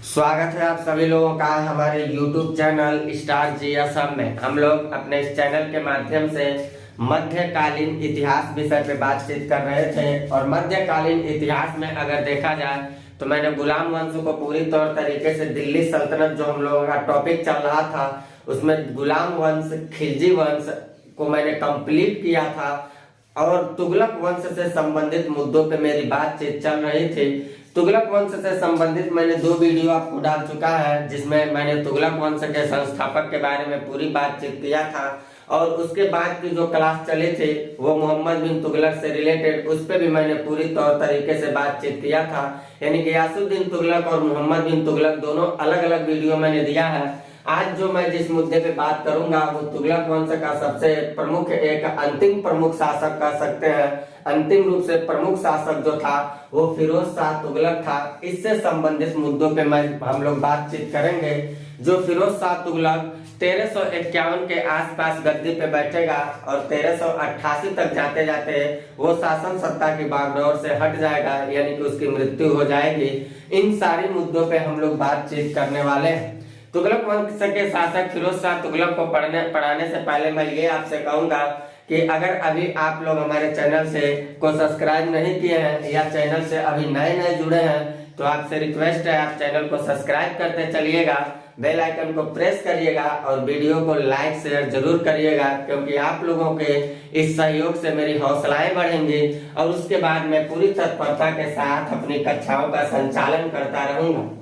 स्वागत है आप सभी लोगों का हमारे YouTube चैनल स्टार जीएसएम में। हम लोग अपने इस चैनल के माध्यम से मध्यकालीन इतिहास विषय पे बातचीत कर रहे थे और मध्यकालीन इतिहास में अगर देखा जाए तो मैंने गुलाम वंश को पूरी तौर तरीके से दिल्ली सल्तनत जो हम लोगों का टॉपिक चल रहा था उसमें गुलाम वंश खिलजी वंश को मैंने कंप्लीट किया था और तुगलक वंश से संबंधित मुद्दों पे मेरी बातचीत चल रही थी। तुगलक वंश से संबंधित मैंने 2 वीडियो आपको डाल चुका है जिसमें मैंने तुगलक वंश के संस्थापक के बारे में पूरी बातचीत किया था और उसके बाद की जो क्लास चली थी वो मोहम्मद बिन तुगलक से रिलेटेड उस पर भी मैंने पूरी तौर तरीके से बातचीत किया था। यानी गियासुद्दीन तुगलक और मोहम्मद बिन तुगलक दोनों अलग अलग वीडियो मैंने दिया है। आज जो मैं जिस मुद्दे पे बात करूंगा वो तुगलक वंश का सबसे प्रमुख एक अंतिम प्रमुख शासक कह सकते हैं, अंतिम रूप से प्रमुख शासक जो था वो फिरोज शाह तुगलक था। इससे संबंधित मुद्दों पे हम लोग बातचीत करेंगे। जो फिरोज शाह तुगलक 1351 के आसपास गद्दी पे बैठेगा और 1388 तक जाते जाते वो शासन सत्ता की बागडोर से हट जाएगा, यानी कि उसकी मृत्यु हो जाएगी। इन सारी मुद्दों पे हम लोग बातचीत करने वाले हैं। तुगलक वंश के शासक फिरोज शाह तुगलक को पढ़ाने से पहले मैं ये आपसे कहूंगा कि अगर अभी आप लोग हमारे चैनल से को सब्सक्राइब नहीं किए हैं या चैनल से अभी नए जुड़े हैं तो आपसे रिक्वेस्ट है आप चैनल को सब्सक्राइब करते चलिएगा, बेल आइकन को प्रेस करिएगा और वीडियो को लाइक शेयर जरूर करिएगा, क्योंकि आप लोगों के इस सहयोग से मेरी हौसलाएं बढ़ेंगी और उसके बाद मैं पूरी तत्परता के साथ अपनी कक्षाओं का संचालन करता रहूंगा।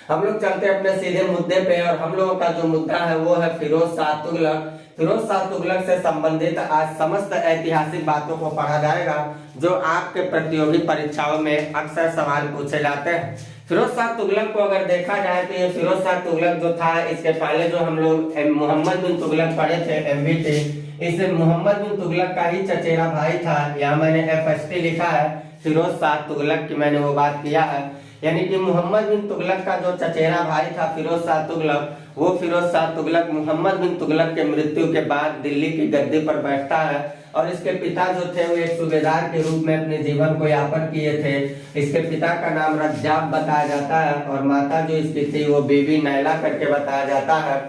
हम लोग चलते अपने सीधे मुद्दे पे और हम लोगों का जो मुद्दा है वो है फिरोज शाह तुगलक। फिरोज शाह तुगलक से संबंधित आज समस्त ऐतिहासिक बातों को पढ़ा जाएगा जो आपके प्रतियोगी परीक्षाओं में अक्सर सवाल पूछे जाते हैं। फिरोज शाह तुगलक को अगर देखा जाए तो ये फिरोज शाह तुगलक जो था, इसके पहले जो हम लोग मोहम्मद बिन तुगलक पढ़े थे MBT, इसे मोहम्मद बिन तुगलक का ही चचेरा भाई था। यहाँ मैंने FST लिखा है, फिरोज शाह तुगलक की मैंने वो बात किया है। यानी कि मोहम्मद बिन तुगलक का जो चचेरा भाई था फिरोज शाह तुगलक, वो फिरोज शाह तुगलक मोहम्मद बिन तुगलक के मृत्यु के बाद दिल्ली की गद्दी पर बैठता है और इसके पिता जो थे वो एक सूबेदार के रूप में अपने जीवन को यापन किए थे। इसके पिता का नाम रज्जाब बताया जाता है और माता जो इसकी थी वो बीबी नैला करके बताया जाता है।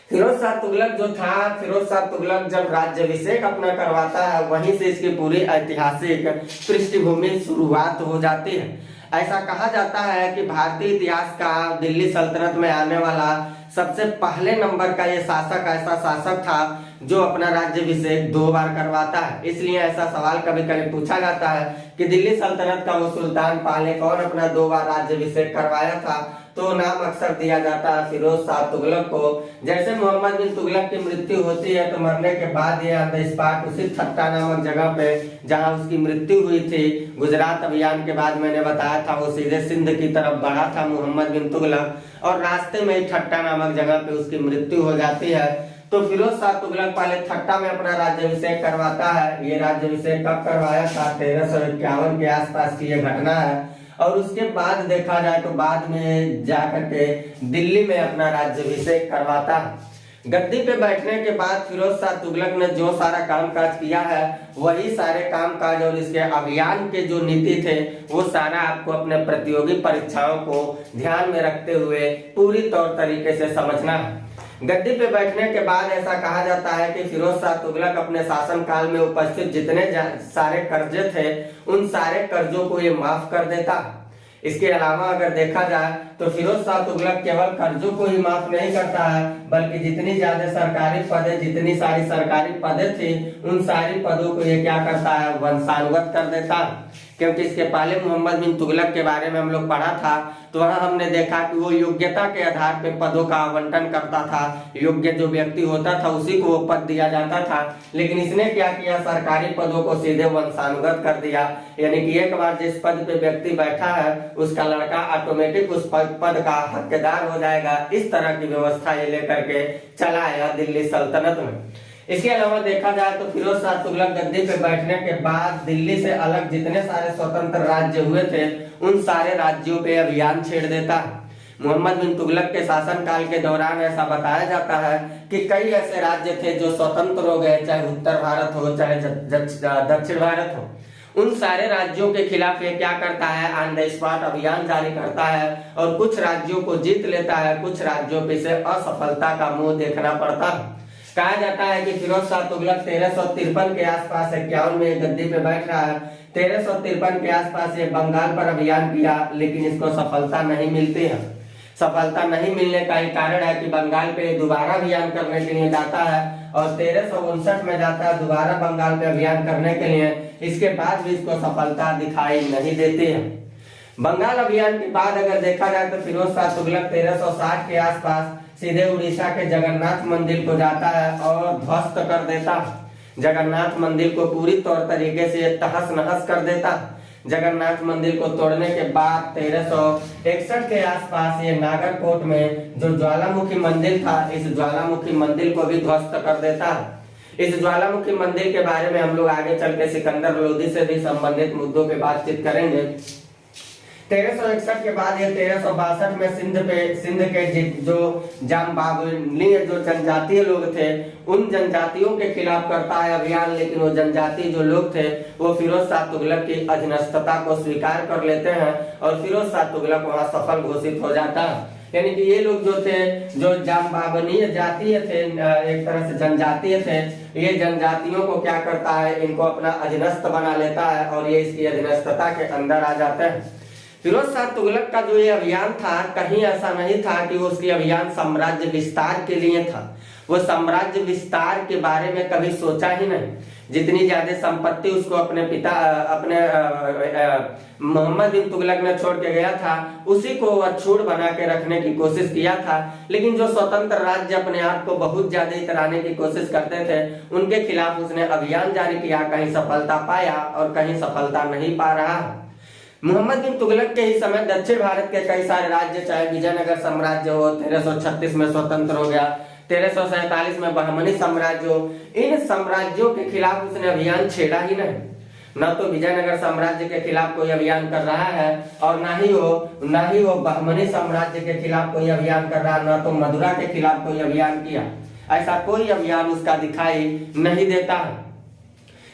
फिरोज शाह तुगलक जो था, फिरोज शाह तुगलक जब राज्याभिषेक अपना करवाता है वहीं से इसकी पूरी ऐतिहासिक पृष्ठभूमि शुरुआत हो जाती है। ऐसा कहा जाता है कि भारतीय इतिहास का दिल्ली सल्तनत में आने वाला सबसे पहले नंबर का ये शासक ऐसा शासक था जो अपना राज्याभिषेक 2 बार करवाता है। इसलिए ऐसा सवाल कभी कभी पूछा जाता है कि दिल्ली सल्तनत का वो सुल्तान पहले कौन अपना 2 बार राज्याभिषेक करवाया था, तो नाम अक्सर दिया जाता है फिरोज शाह तुगलक को। जैसे मोहम्मद बिन तुगलक की मृत्यु होती है तो मरने के बाद ये ऑन द स्पॉट उसी ठट्टा नामक जगह पे जहां उसकी मृत्यु हुई थी, गुजरात अभियान के बाद मैंने बताया था वो सीधे सिंध की तरफ बढ़ा था मोहम्मद बिन तुगलक और रास्ते में ही ठट्टा नामक जगह पे उसकी मृत्यु हो जाती है। तो फिरोज शाह तुगलक पहले ठट्टा में अपना राज्याभिषेक करवाता है। ये राज्याभिषेक कब करवाया था? 1351 के आसपास की ये घटना है। और उसके बाद देखा जाए तो बाद में जाकर के दिल्ली में अपना राज्याभिषेक करवाता है। गद्दी पे बैठने के बाद फिरोज शाह तुगलक ने जो सारा कामकाज किया है वही सारे कामकाज और इसके अभियान के जो नीति थे वो सारा आपको अपने प्रतियोगी परीक्षाओं को ध्यान में रखते हुए पूरी तौर तरीके से समझना है। गद्दी पे बैठने के बाद ऐसा कहा जाता है कि फिरोज शाह तुगलक अपने शासन काल में उपस्थित जितने सारे कर्जे थे उन सारे कर्जों को ये माफ कर देता। इसके अलावा अगर देखा जाए तो फिरोज शाह तुगलक केवल कर्जों को ही माफ नहीं करता है बल्कि जितनी ज्यादा सरकारी पदें, जितनी सारी सरकारी पदें थी उन सारी पदों को ये क्या करता है? वंशानुगत कर देता। क्योंकि इसके पहले मोहम्मद बिन तुगलक के बारे में हम लोग पढ़ा था तो वहां हमने देखा कि वो योग्यता के आधार पे पदों का आवंटन करता था। योग्य जो व्यक्ति होता था उसी को वो पद दिया जाता था, लेकिन इसने क्या किया? सरकारी पदों को सीधे वंशानुगत कर दिया। यानी कि एक बार जिस पद पे व्यक्ति बैठा है उसका लड़का ऑटोमेटिक उस पद का हकदार हो जाएगा। इस तरह की व्यवस्था ये लेकर के चला आया दिल्ली सल्तनत में। इसके अलावा देखा जाए तो फिरोज शाह तुगलक गद्दी पे बैठने के बाद दिल्ली से अलग जितने सारे स्वतंत्र राज्य हुए थे उन सारे राज्यों पे अभियान छेड़ देता। मोहम्मद बिन तुगलक के शासनकाल के दौरान ऐसा बताया जाता है कि कई ऐसे राज्य थे जो स्वतंत्र हो गए, चाहे उत्तर भारत हो चाहे दक्षिण भारत हो। उन सारे राज्यों के खिलाफ ये क्या करता है, ऑन द स्पॉट अभियान जारी करता है और कुछ राज्यों को जीत लेता है, कुछ राज्यों पे से असफलता का मुंह देखना पड़ता है। कहा जाता है कि फिरोज शाह तुगलक 1353 के आसपास 51 में गद्दी पे बैठ रहा है। 1353 के आसपास ये बंगाल पर अभियान किया, लेकिन इसको सफलता नहीं मिलती है। सफलता नहीं मिलने का ही कारण है कि बंगाल पे दोबारा अभियान करने के लिए जाता है और 1359 में जाता है दोबारा बंगाल पे अभियान करने के लिए। इसके बाद भी इसको सफलता दिखाई नहीं देती है। बंगाल अभियान के बाद अगर देखा जाए तो फिरोज शाह तुगलक 1360 के आसपास सीधे उड़ीसा के जगन्नाथ मंदिर को जाता है और ध्वस्त कर देता है। जगन्नाथ मंदिर को पूरी तौर तरीके से तहस नहस कर देता है। जगन्नाथ मंदिर को तोड़ने के बाद 1361 के आसपास ये नागरकोट में जो ज्वालामुखी मंदिर था, इस ज्वालामुखी मंदिर को भी ध्वस्त कर देता है। इस ज्वालामुखी मंदिर के बारे में हम लोग आगे चल के सिकंदर लोदी से भी संबंधित मुद्दों पे बातचीत करेंगे। 1361 के बाद ये 1362 में सिंध के जो जाम्बावली जो जनजातीय लोग थे, उन जनजातियों के खिलाफ करता है अभियान। लेकिन वो जनजातीय जो लोग थे वो फिरोज शाह तुगलक की अधीनस्थता को स्वीकार कर लेते हैं और फिरोज शाह तुगलक वहां सफल घोषित हो जाता है। यानी कि ये लोग जो थे, जो जाम्बावनी जातीय थे, एक तरह से जनजातीय थे, ये जनजातियों को क्या करता है, इनको अपना अधीनस्थ बना लेता है और ये इसकी अधीनस्थता के अंदर आ जाते हैं। फिरोज शाह तुगलक का जो ये अभियान था, कहीं ऐसा नहीं था कि वो उसकी अभियान साम्राज्य विस्तार के लिए था। वो साम्राज्य विस्तार के बारे में कभी सोचा ही नहीं। जितनी ज्यादा संपत्ति उसको अपने पिता मोहम्मद बिन तुगलक ने छोड़ के गया था, उसी को अछूत बना के रखने की कोशिश किया था। लेकिन जो स्वतंत्र राज्य अपने आप को बहुत ज्यादा इतराने की कोशिश करते थे, उनके खिलाफ उसने अभियान जारी किया। कहीं सफलता पाया और कहीं सफलता नहीं पा रहा। मोहम्मद बिन तुगलक के ही समय दक्षिण भारत के कई सारे राज्य, चाहे विजयनगर साम्राज्य हो, 1336 में स्वतंत्र हो गया, 1347 में बहमनी साम्राज्य हो, इन साम्राज्यों के खिलाफ उसने अभियान छेड़ा ही नहीं। न तो विजयनगर साम्राज्य के खिलाफ कोई अभियान कर रहा है और ना ही वो बहमनी साम्राज्य के खिलाफ कोई अभियान कर रहा है, न तो मदुरा के खिलाफ कोई अभियान किया। ऐसा कोई अभियान उसका दिखाई नहीं देता है।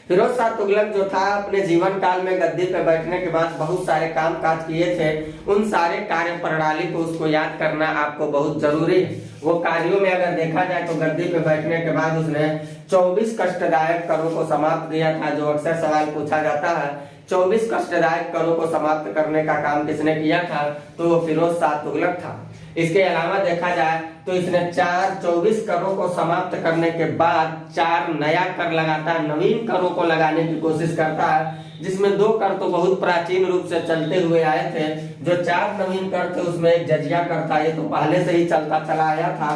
फिरोज शाह तुगलक जो था, अपने जीवन काल में गद्दी पे बैठने के बाद बहुत सारे काम काज किए थे। उन सारे कार्य प्रणाली को उसको याद करना आपको बहुत जरूरी है। वो कार्यों में अगर देखा जाए तो गद्दी पे बैठने के बाद उसने 24 कष्टदायक करों को समाप्त किया था। जो अक्सर सवाल पूछा जाता है, 24 कष्टदायक करों को समाप्त करने का काम किसने किया था, तो वो फिरोज शाह तुगलक था। इसके अलावा देखा जाए तो इसने 24 करों को समाप्त करने के बाद 4 नया कर लगाता है, नवीन करों को लगाने की कोशिश करता है, जिसमें 2 कर तो बहुत प्राचीन रूप से चलते हुए आए थे। जो 4 नवीन कर थे उसमें एक जजिया कर था, ये तो पहले से ही चलता चला आया था।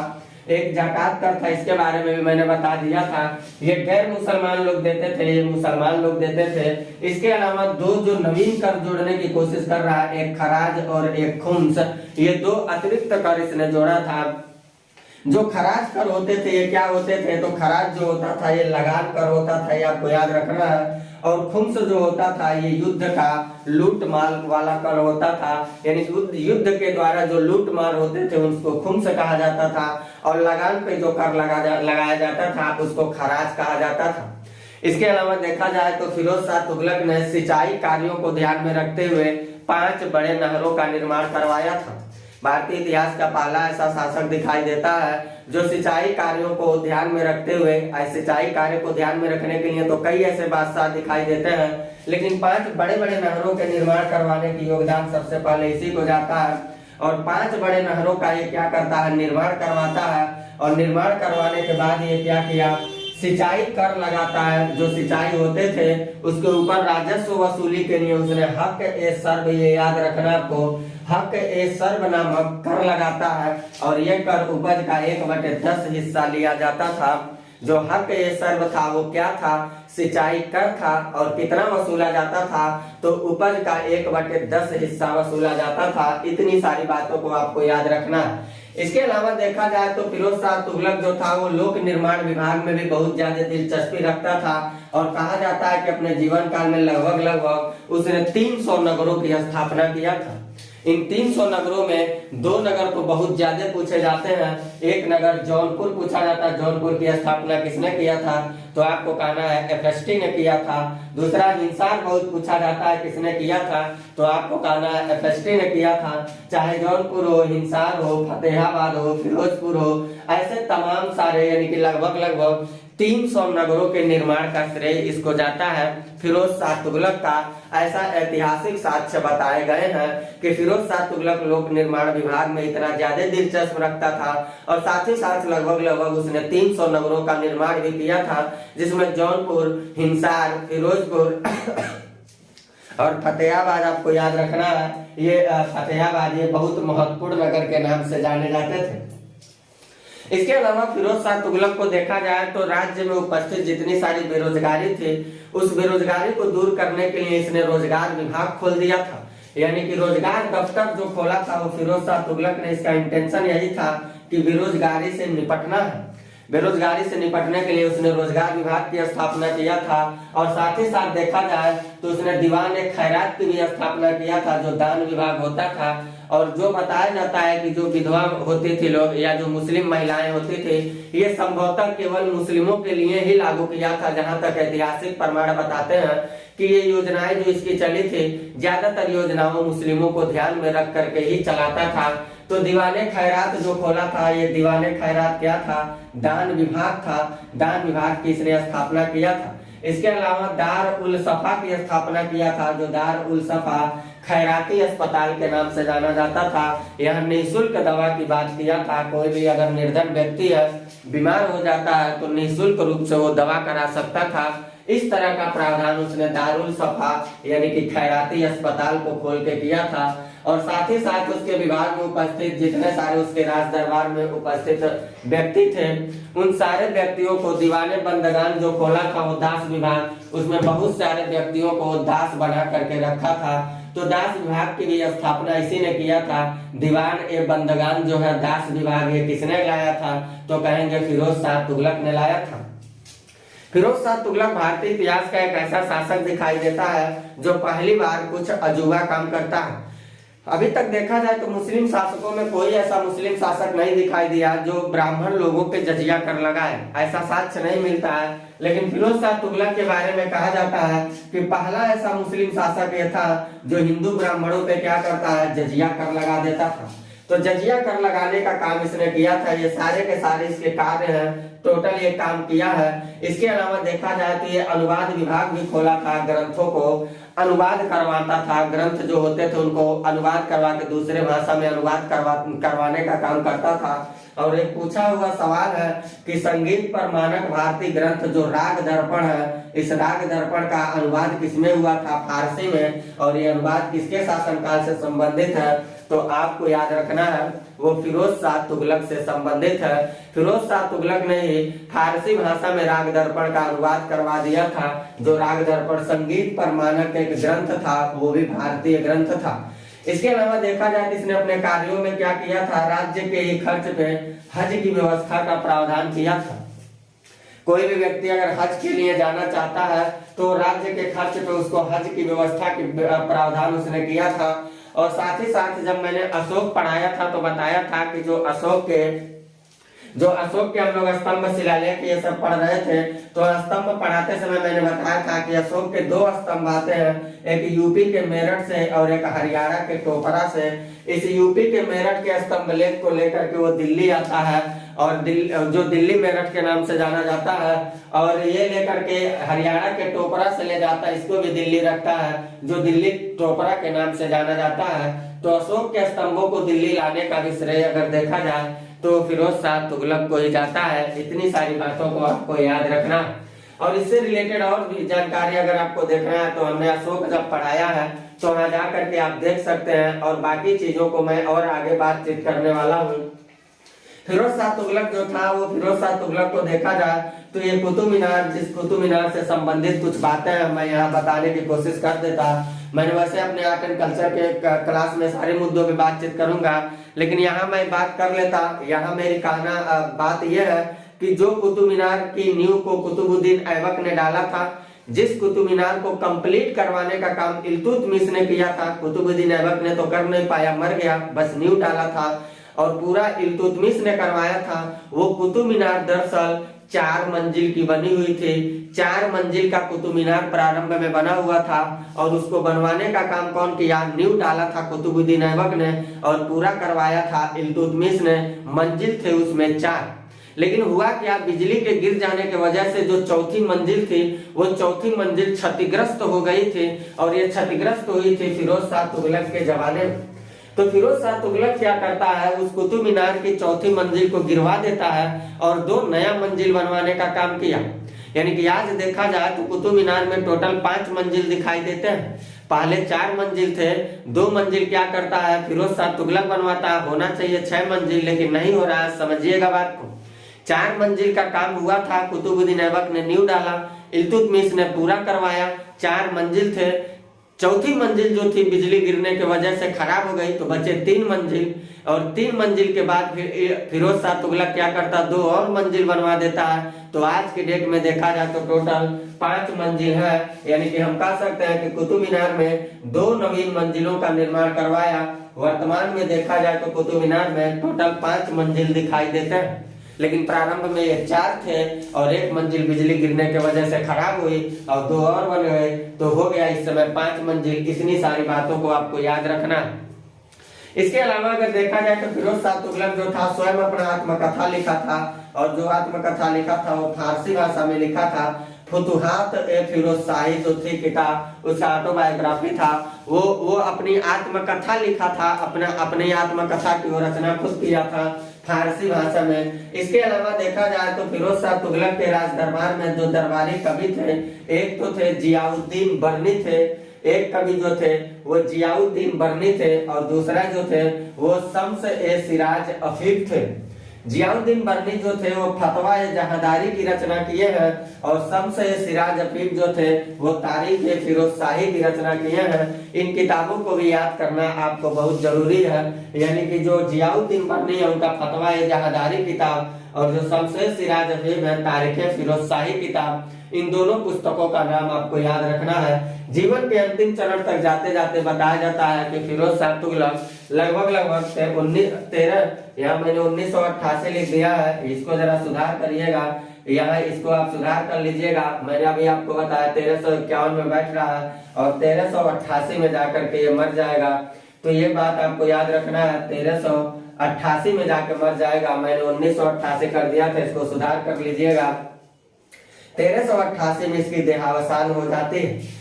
एक ज़कात कर था, इसके बारे में भी मैंने बता दिया था। ये गैर मुसलमान लोग देते थे, ये मुसलमान लोग देते थे। इसके अलावा 2 जो नवीन कर जोड़ने की कोशिश कर रहा है, एक खराज और एक खुम्स, ये 2 अतिरिक्त कर इसने जोड़ा था। जो खराज कर होते थे ये क्या होते थे, तो खराज जो होता था ये लगान कर होता था, ये आपको याद रखना है। और खुम्स जो होता था ये युद्ध का लूट माल वाला कर होता था, यानी युद्ध के द्वारा जो लूट मार होते थे उसको खुम्स कहा जाता था। और लगान पे जो कर लगाया जाता था उसको खराज कहा जाता था। इसके अलावा देखा जाए तो फिरोज शाह तुगलक ने सिंचाई कार्यों को ध्यान में रखते हुए 5 बड़े नहरों का निर्माण करवाया था। भारतीय इतिहास का पहला ऐसा शासक दिखाई देता है जो सिंचाई कार्यों को ध्यान में रखते हुए, सिंचाई कार्य को ध्यान में रखने के लिए तो कई ऐसे बादशाह दिखाई देते हैं, लेकिन 5 बड़े बड़े नहरों के निर्माण करवाने की योगदान सबसे पहले इसी को जाता है। और 5 बड़े नहरों का ये क्या करता है, निर्माण करवाता है। और निर्माण करवाने के बाद ये क्या किया, सिंचाई कर लगाता है। जो सिंचाई होते थे उसके ऊपर राजस्व वसूली के लिए उसने हक ए सर्व, ये याद रखना आपको, हक ए सर्व नामक कर लगाता है। और ये कर उपज का 1/10 हिस्सा लिया जाता था। जो हक ए सर्व था वो क्या था, सिंचाई कर था। और कितना वसूला जाता था, तो उपज का 1/10 हिस्सा वसूला जाता था। इतनी सारी बातों को आपको याद रखना है। इसके अलावा देखा जाए तो फिरोज शाह तुगलक जो था वो लोक निर्माण विभाग में भी बहुत ज्यादा दिलचस्पी रखता था। और कहा जाता है कि अपने जीवन काल में लगभग उसने 300 नगरों की स्थापना किया था। इन 300 नगरों में 2 नगर तो बहुत ज्यादा पूछे जाते हैं। एक नगर जौनपुर पूछा जाता है, जौनपुर की स्थापना किसने किया था, तो आपको कहना है एफएसटी ने किया था। दूसरा हिंसार बहुत पूछा जाता है किसने किया था, तो आपको कहना है एफएसटी ने किया था। चाहे जौनपुर हो, हिंसार हो, फतेहाबाद हो, फिरोजपुर हो, ऐसे तमाम सारे यानी कि लगभग 300 नगरों के निर्माण का श्रेय इसको जाता है। फिरोज शाह तुगलक का ऐसा ऐतिहासिक साक्ष्य बताए गए हैं कि फिरोज शाह तुगलक लोक निर्माण विभाग में इतना ज्यादा दिलचस्प रखता था और साथ ही साथ लगभग उसने 300 नगरों का निर्माण भी किया था, जिसमें जौनपुर, हिंसार, फिरोजपुर और फतेहाबाद आपको याद रखना है। ये फतेहाबाद ये बहुत महत्वपूर्ण नगर के नाम से जाने जाते थे। इसके अलावा फिरोज शाह तुगलक को देखा जाए तो राज्य में उपस्थित जितनी सारी बेरोजगारी थी, उस बेरोजगारी को दूर करने के लिए इसने रोजगार विभाग खोल दिया था। यानी कि रोजगार दफ्तर जो खोला था वो फिरोज शाह तुगलक ने, इसका इंटेंशन यही था कि बेरोजगारी से निपटना है। बेरोजगारी से निपटने के लिए उसने रोजगार विभाग की स्थापना किया था और साथ ही साथ देखा जाए तो उसने दीवान खैरात की भी स्थापना किया था, जो दान विभाग होता था। और जो बताया जाता है कि जो विधवा होती थी लोग या जो मुस्लिम महिलाएं होती थी, ये संभवतः केवल मुस्लिमों के लिए ही लागू किया था। जहां तक ऐतिहासिक प्रमाण बताते हैं कि ये योजनाएं जो इसकी चली थी, ज्यादातर योजनाओं मुस्लिमों को ध्यान में रख करके ही चलाता था। तो दीवाने खैरात जो खोला था, ये दीवाने खैरात क्या था, दान विभाग था। दान विभाग की इसने स्थापना किया था। इसके अलावा दार उल सफा की स्थापना किया था, जो दार उल सफा खैराती अस्पताल के नाम से जाना जाता था। यह निःशुल्क दवा की बात किया था। कोई भी अगर निर्धन व्यक्ति है, बीमार हो जाता है, तो निःशुल्क रूप से वो दवा करा सकता था। इस तरह का प्रावधान उसने दारुल सफा यानी कि खैराती अस्पताल को खोल के किया था। और साथ ही साथ उसके विभाग में उपस्थित जितने सारे उसके राज दरबार में उपस्थित व्यक्ति थे, उन सारे व्यक्तियों को दीवाने बंदगान जो खोला था वो दास विभाग, उसमें बहुत सारे व्यक्तियों को दास बना करके रखा था। तो दास विभाग की भी स्थापना इसी ने किया था। दीवान ए बंदगान जो है दास विभाग, ये किसने लाया था, तो कहेंगे फिरोज शाह तुगलक ने लाया था। फिरोज शाह तुगलक भारतीय इतिहास का एक ऐसा शासक दिखाई देता है जो पहली बार कुछ अजूबा काम करता है। अभी तक देखा जाए तो मुस्लिम शासकों में कोई ऐसा मुस्लिम शासक नहीं दिखाई दिया जो ब्राह्मण लोगों पे जजिया कर लगाए, ऐसा साक्ष्य नहीं मिलता है। लेकिन फिरोज शाह तुगलक के बारे में कहा जाता है कि पहला ऐसा मुस्लिम शासक ये था जो हिंदू ब्राह्मणों पे क्या करता है, जजिया कर लगा देता था। तो जजिया कर लगाने का काम इसने किया था। ये सारे के सारे इसके कार्य हैं, टोटल ये काम किया है। इसके अलावा देखा जाए तो ये अनुवाद विभाग भी खोला था, ग्रंथों को अनुवाद करवाता था। ग्रंथ जो होते थे उनको अनुवाद करवा के दूसरे भाषा में अनुवाद करवाने का काम करता था। और एक पूछा हुआ सवाल है कि संगीत पर मानक भारतीय ग्रंथ जो राग दर्पण है, इस राग दर्पण का अनुवाद किसमें हुआ था, फारसी में। और ये अनुवाद किसके शासनकाल से संबंधित है, तो आपको याद रखना है वो फिरोज शाह तुगलक से संबंधित है। फिरोज शाह तुगलक ने ही फारसी भाषा में राग दर्पण का अनुवाद करवा दिया था। जो राग दर्पण संगीत पर मानक एक ग्रंथ था, वो भी भारतीय ग्रंथ था। इसके अलावा देखा जाए इसने अपने कार्यों में क्या किया था, राज्य के ही खर्च पे हज की व्यवस्था का प्रावधान किया था। कोई भी व्यक्ति अगर हज के लिए जाना चाहता है तो राज्य के खर्च पे उसको हज की व्यवस्था की प्रावधान उसने किया था। और साथ ही साथ जब मैंने अशोक पढ़ाया था तो बताया था कि जो अशोक के हम लोग स्तंभ शिलालेख ये सब पढ़ रहे थे, तो स्तंभ पढ़ाते समय मैंने बताया था कि अशोक के 2 स्तंभ आते हैं, एक यूपी के मेरठ से और एक हरियाणा के टोपरा से। इस यूपी के मेरठ के स्तंभ लेख को लेकर के वो दिल्ली आता है और जो दिल्ली मेरठ के नाम से जाना जाता है, और ये लेकर के हरियाणा के टोपरा से ले जाता है, इसको भी दिल्ली रखता है, जो दिल्ली टोपरा के नाम से जाना जाता है। तो अशोक के स्तंभों को दिल्ली लाने का भी श्रेय अगर देखा जाए तो फिरोज शाह तुगलक को ही जाता है। इतनी सारी बातों को आपको याद रखना। और इससे रिलेटेड और भी जानकारी अगर आपको देखना है तो हमने अशोक जब पढ़ाया है तो वहां जा करके आप देख सकते हैं। और बाकी चीजों को मैं और आगे बातचीत करने वाला हूँ। फिरोज शाह तुगलक जो था, वो फिरोज शाह तुगलक को देखा जाए तो ये कुतुब मीनार, जिस कुतुब मीनार से संबंधित कुछ बातें हैं मैं यहाँ बताने की कोशिश कर देता। मैंने वैसे अपने आर्ट एंड कल्चर के क्लास में सारे मुद्दों पे बातचीत करूंगा, लेकिन यहाँ मैं बात कर लेता। यहाँ मेरी कहना बात यह है कि जो कुतुब मीनार की नींव को कुतुबुद्दीन ऐबक ने डाला था, जिस कुतुब मीनार को कंप्लीट करवाने का काम इल्तुतमिश ने किया था, कुतुबुद्दीन ऐबक ने तो कर नहीं पाया, मर गया, बस नींव डाला था और पूरा इल्तुतमिश ने करवाया था। वो कुतुब मीनार दरअसल 4 मंजिल की बनी हुई थी। 4 मंजिल का कुतुब मीनार प्रारंभ में बना हुआ था और उसको बनवाने का काम कौन किया? नींव डाला था कुतुबुद्दीन ऐबक ने और पूरा करवाया था इल्तुतमिश ने। मंजिल थे उसमें 4, लेकिन हुआ क्या, बिजली के गिर जाने की वजह से जो चौथी मंजिल थी वो चौथी मंजिल क्षतिग्रस्त हो गई थी और ये क्षतिग्रस्त हुई थी फिरोज शाह तुगलक के जमाने में। तो फिरोज शाह तुगलक क्या करता है, उस कुतुब मीनार की चौथी मंजिल को गिरवा देता है और 2 नया मंजिल बनवाने का काम किया। यानी कि आज देखा जाए तो कुतुब मीनार में टोटल 5 मंजिल दिखाई देते हैं। पहले 4 मंजिल थे, 2 मंजिल क्या करता है फिरोज शाह तुगलक बनवाता है। होना चाहिए 6 मंजिल, लेकिन नहीं हो रहा है, समझिएगा बात को। 4 मंजिल का काम हुआ था, कुतुबुद्दीन ऐबक ने नींव डाला, इल्तुतमिश ने पूरा करवाया। 4 मंजिल थे, चौथी मंजिल जो थी बिजली गिरने की वजह से खराब हो गई तो बचे 3 मंजिल। और 3 मंजिल के बाद फिर फिरोज शाह तुगलक क्या करता, 2 और मंजिल बनवा देता है। तो आज के डेट में देखा जाए तो टोटल 5 मंजिल है। यानी कि हम कह सकते हैं कि कुतुब मीनार में 2 नवीन मंजिलों का निर्माण करवाया। वर्तमान में देखा जाए तो कुतुब मीनार में टोटल 5 मंजिल दिखाई देते हैं, लेकिन प्रारंभ में ये 4 थे और 1 मंजिल बिजली गिरने की वजह से खराब हुई और 2 और बन गए तो हो गया इस समय 5 मंजिल। इतनी सारी बातों को आपको याद रखना है। इसके अलावा अगर देखा जाए तो फिरोज शाह तुगलक जो था स्वयं अपना आत्मकथा लिखा था और जो आत्मकथा लिखा था वो फारसी भाषा में लिखा था। फुतुहात ए फिरोज शाही जो थी किताब, उसका ऑटोबायोग्राफी था, वो अपनी आत्मकथा लिखा था, अपनी आत्मकथा की वो रचना खुद किया था फारसी भाषा में। इसके अलावा देखा जाए तो फिरोज शाह तुगलक के राज दरबार में जो दरबारी कवि थे, एक तो थे जियाउद्दीन बर्नी थे, एक कवि जो थे वो जियाउद्दीन बर्नी थे और दूसरा जो थे वो शम्स ए सिराज अफीफ थे। जियाउद्दीन बर्नी जो थे वो फतवा ए जहादारी की रचना किए हैं और शम्स ए सिराज अफीफ जो थे वो तारीख ए फिरोज शाही की रचना किए हैं। इन किताबों को भी याद करना आपको बहुत जरूरी है। यानी कि जो जियाउद्दीन बर्नी है उनका फतवा ए जहादारी किताब और जो शम्स ए सिराज अफीफ है तारीख ए फिरोज शाही किताब, इन दोनों पुस्तकों का नाम आपको याद रखना है। जीवन के अंतिम चरण तक जाते जाते बताया जाता है कि फिरोज शाह तुगलक लगभग 13 यहाँ मैंने 1988 लिख दिया है, इसको जरा सुधार करिएगा, यहाँ इसको आप सुधार कर लीजिएगा। मैंने अभी आपको बताया 1351 में बैठ रहा है और 1388 में जाकर के ये मर जाएगा। तो ये बात आपको याद रखना है, 1388 में जाकर मर जाएगा। मैंने 1988 कर दिया था, इसको सुधार कर लीजिएगा। 1388 में इसकी देहावसान हो जाती है।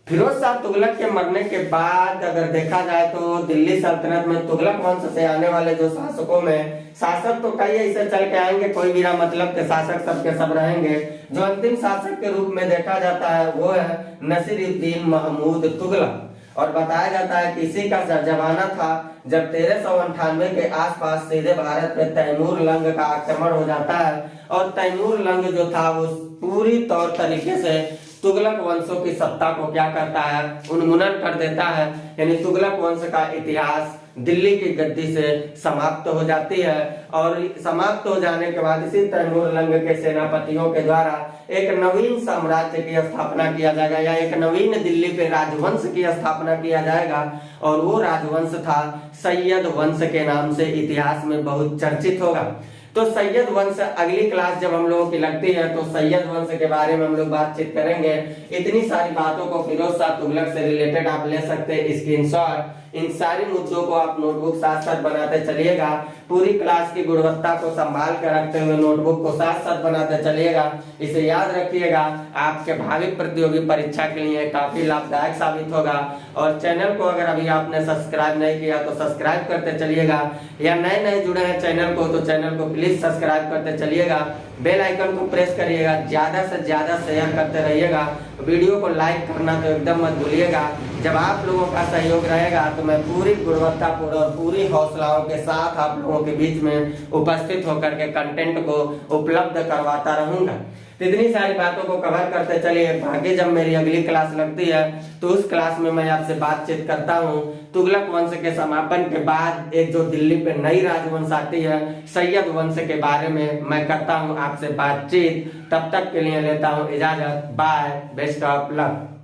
फिरोज शाह तुगलक के मरने के बाद अगर देखा जाए तो दिल्ली सल्तनत में तुगलक वंश से आने वाले जो शासकों में, शासक तो कई ऐसे चल के आएंगे, कोई बिना मतलब के शासक सबके सब रहेंगे। जो अंतिम शासक के रूप में देखा जाता है वो है नसीरुद्दीन महमूद तुगलक और बताया जाता है कि इसी का जमाना था जब 1398 के आसपास सीधे भारत पे तैमूर लंग का आक्रमण हो जाता है और तैमूर लंग जो था वो पूरी तौर तरीके से तुगलक वंशों की सत्ता को क्या करता है, उन्मूलन कर देता है। यानी तुगलक वंश का इतिहास दिल्ली की गद्दी से समाप्त हो जाती है और समाप्त हो जाने के बाद इसी तैमूर लंग के सेनापतियों के द्वारा एक नवीन साम्राज्य की स्थापना किया जाएगा या एक नवीन दिल्ली पे राजवंश की स्थापना किया जाएगा और वो राजवंश था सैयद वंश के नाम से इतिहास में बहुत चर्चित होगा। तो सैयद वंश अगली क्लास जब हम लोगों की लगती है तो सैयद वंश के बारे में हम लोग बातचीत करेंगे। इतनी सारी बातों को फिरोज शाह तुगलक से रिलेटेड आप ले सकते हैं स्क्रीनशॉट। इन सारी मुद्दों को आप नोटबुक साथ साथ बनाते चलिएगा। पूरी क्लास की गुणवत्ता को संभाल कर रखते हुए नोटबुक को साथ साथ बनाते चलिएगा। इसे याद रखिएगा, आपके भावी प्रतियोगी परीक्षा के लिए काफी लाभदायक साबित होगा। और चैनल को अगर अभी आपने सब्सक्राइब नहीं किया तो सब्सक्राइब करते चलिएगा, या नए नए जुड़े हैं चैनल को तो चैनल को प्लीज सब्सक्राइब करते चलिएगा। बेल आइकन को प्रेस करिएगा, ज्यादा से ज्यादा शेयर करते रहिएगा। वीडियो को लाइक करना तो एकदम मत भूलिएगा। जब आप लोगों का सहयोग रहेगा तो मैं पूरी गुणवत्तापूर्ण और पूरी हौसलाओं के साथ आप लोगों के बीच में उपस्थित होकर के कंटेंट को उपलब्ध करवाता रहूंगा। तो इतनी सारी बातों को कवर करते चलिए। आगे जब मेरी अगली क्लास लगती है तो उस क्लास में मैं आपसे बातचीत करता हूँ तुगलक वंश के समापन के बाद एक जो दिल्ली पे नई राजवंश आती है सैयद वंश के बारे में मैं करता हूँ आपसे बातचीत। तब तक के लिए लेता हूँ इजाजत। Bye, best of luck.